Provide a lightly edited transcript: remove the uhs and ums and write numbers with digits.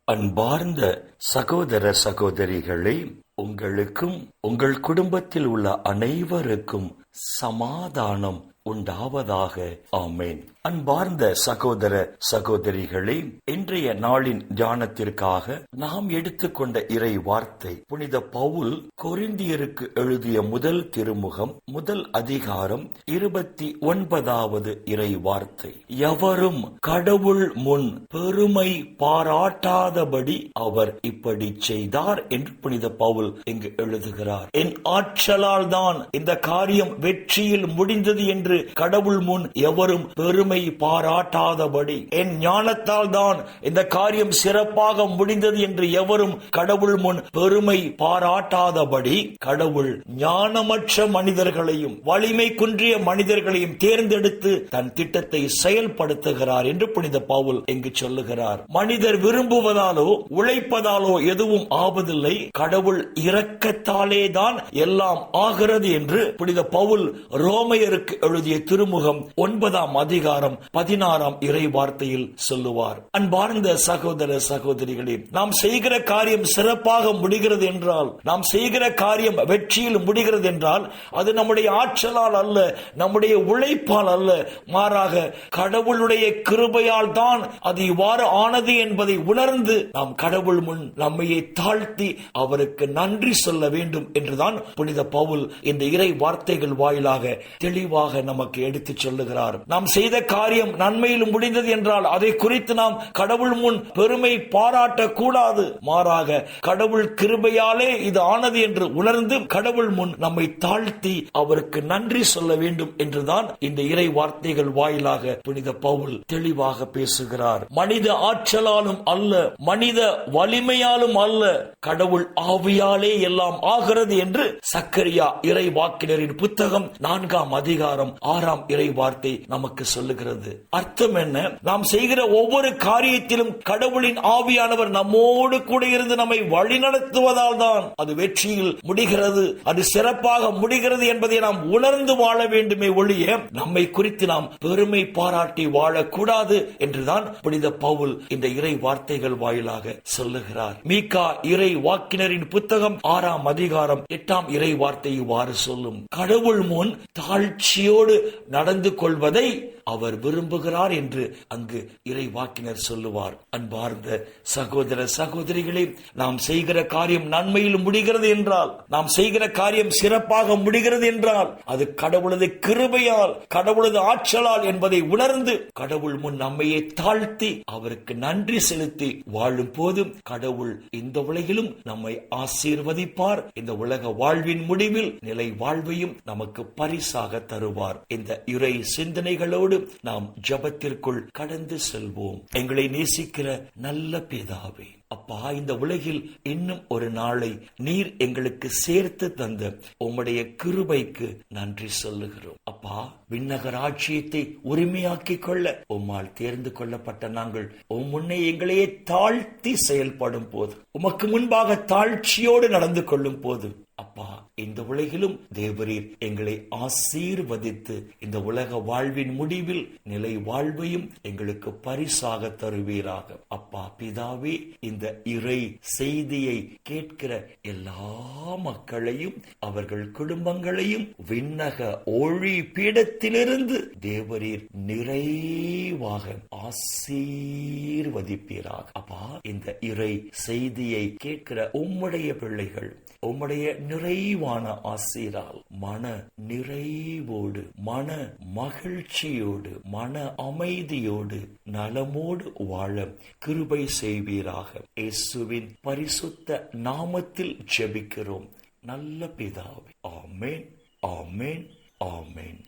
அன்பார்ந்த சகோதர சகோதரிகளே, உங்களுக்கும் உங்கள் குடும்பத்தில் உள்ள அனைவருக்கும் சமாதானம் உண்டாவதாக. ஆமேன். அன்பார்ந்த சகோதர சகோதரிகளே, இன்றைய நாளின் தியானத்திற்காக நாம் எடுத்துக்கொண்ட இறை வார்த்தை புனித பவுல் கொரிந்தியருக்கு எழுதிய முதல் திருமுகம் முதல் அதிகாரம் 29வது இறை வார்த்தை. எவரும் கடவுள் முன் பெருமை பாராட்டாதபடி அவர் இப்படி செய்தார் என்று புனித பவுல் இங்கு எழுதுகிறார். என் ஆற்றலால் தான் இந்த காரியம் வெற்றியில் முடிந்தது என்று கடவுள் முன் எவரும் பெருமை பாராட்டாதபடி, என் ஞானத்தால் தான் இந்த காரியம் சிறப்பாக முடிந்தது என்று எவரும் கடவுள் முன் பெருமை பாராட்டாதபடி, கடவுள் ஞானமற்ற மனிதர்களையும் வலிமை குன்றிய மனிதர்களையும் தேர்ந்தெடுத்து தன் திட்டத்தை செயல்படுத்துகிறார் என்று புனித பவுல் இங்கு சொல்லுகிறார். மனிதர் விரும்புவதாலோ உழைப்பதாலோ எதுவும் ஆவதில்லை, கடவுள் இரக்கத்தாலே தான் எல்லாம் ஆகிறது என்று புனித பவுல் ரோமையருக்கு எழுதிய திருமுகம் 9ஆம் அதிகாரம் 16ஆம் இறை வார்த்தையில் சொல்லுவார். அன்பார்ந்த சகோதர சகோதரிகளே, நாம் செய்கிற காரியம் சிறப்பாக முடிகிறது என்றால், நாம் செய்கிற காரியம் வெற்றியில் முடிகிறது என்றால், அது நம்முடைய ஆற்றலால் அல்ல, நம்முடைய உழைப்பால் அல்ல, மாறாக கடவுளுடைய கிருபையால் தான் அது இவ்வாறு ஆனது என்பதை உணர்ந்து நாம் கடவுள் முன் நம்மையே தாழ்த்தி அவருக்கு நன்றி சொல்ல வேண்டும் என்றுதான் புனித பவுல் இந்த இறை வார்த்தைகள் வாயிலாக தெளிவாக நமக்கு எடுத்துச் சொல்லுகிறார். நாம் செய்த காரியம் நன்மையில் முடிந்தது என்றால் அதை குறித்து நாம் கடவுள் முன் பெருமை பாராட்டக்கூடாது, மாறாக கடவுள் கிருபையாலே இது ஆனது என்று உணர்ந்து கடவுள் முன் நம்மை தாழ்த்தி அவருக்கு நன்றி சொல்ல வேண்டும் என்றுதான் இந்த இறை வார்த்தைகள் வாயிலாக புனித பவுல் தெளிவாக பேசுகிறார். மனித ஆற்றலாலும் அல்ல, மனித வலிமையாலும் அல்ல, கடவுள் ஆவியாலே எல்லாம் ஆகிறது என்று சக்கரியா இறை வாக்கினரின் புத்தகம் 4ஆம் அதிகாரம் 6ஆம் இறை வார்த்தை நமக்கு சொல்லுகிறது. அர்த்தம் என்ன? நாம் செய்கிற ஒவ்வொரு காரியத்திலும் கடவுளின் ஆவியானவர் நம்மோடு கூட இருந்து நம்மை வழிநடத்துவதால் தான் அது வெற்றியில் முடிகிறது, அது சிறப்பாக முடிகிறது என்பதை நாம் உணர்ந்து வாழ வேண்டுமே ஒழிய நம்மை குறித்து நாம் பெருமை பாராட்டி வாழக்கூடாது என்றுதான் புனித பவுல் இந்த இறை வார்த்தைகள் வாயிலாக சொல்லுகிறார். மீகா இறை வாக்கினரின் புத்தகம் 6ஆம் அதிகாரம் 8ஆம் இறை வார்த்தை இவ்வாறு சொல்லும். கடவுள் முன் தாழ்ச்சியோடு நடந்து கொள்வதை அவர் விரும்புகிறார் என்று அங்கு இறை வாக்கினர் சொல்லுவார். அன்பார்ந்த சகோதர சகோதரிகளே, நாம் செய்கிற காரியம் நன்மையில் முடிகிறது என்றால், நாம் செய்கிற காரியம் சிறப்பாக முடிகிறது என்றால், அது கடவுளது கிருபையால், கடவுளது ஆற்றலால் என்பதை உணர்ந்து கடவுள் முன் நம்மையே தாழ்த்தி அவருக்கு நன்றி செலுத்தி வாழும் போதும் கடவுள் இந்த உலகிலும் நம்மை ஆசீர்வதிப்பார். இந்த உலக வாழ்வின் முடிவில் நிலை வாழ்வையும் நமக்கு பரிசாக தருவார். இந்த இறை சிந்தனைகளோடு நாம் ஜெபத்திற்குள் கடந்து செல்வோம். எங்களை நேசிக்கிற நல்ல பிதாவே, அப்பா, இந்த உலகில் இன்னும் ஒரு நாளை நீர் எங்களுக்கு சேர்த்து தந்த உம்முடைய கிருபைக்கு நன்றி சொல்லுகிறோம். அப்பா, விண்ணக ராஜ்யத்தை உரிமையாக்கிக் கொள்ள உம்மால் தேர்ந்து கொள்ளப்பட்ட நாங்கள் உம் முன்னே எங்களையே தாழ்த்தி செயல்படும் போது, உமக்கு முன்பாக தாழ்ச்சியோடு நடந்து கொள்ளும் போது, அப்பா, இந்த உலகிலும் தேவரீர் எங்களை ஆசீர்வதித்து இந்த உலக வாழ்வின் முடிவில் நிலை வாழ்வையும் எங்களுக்கு பரிசாக தருவீராக. அப்பா பிதாவே, இந்த இறை செய்தியை கேட்கிற எல்லா மக்களையும் அவர்கள் குடும்பங்களையும் விண்ணக ஒளி பீடத்திலிருந்து தேவரீர் நிறைவாக ஆசீர்வதிப்பீராக. அப்பா, இந்த இறை செய்தியை கேட்கிற உம்முடைய பிள்ளைகள் உம்முடைய நிறைவான ஆசீரால் மன நிறைவோடு, மன மகிழ்ச்சியோடு, மன அமைதியோடு, நலமோடு வாழ கிருபை செய்வீராக. இயேசுவின் பரிசுத்த நாமத்தில் ஜெபிக்கிறோம் நல்ல பிதாவே. ஆமென், ஆமென், ஆமென்.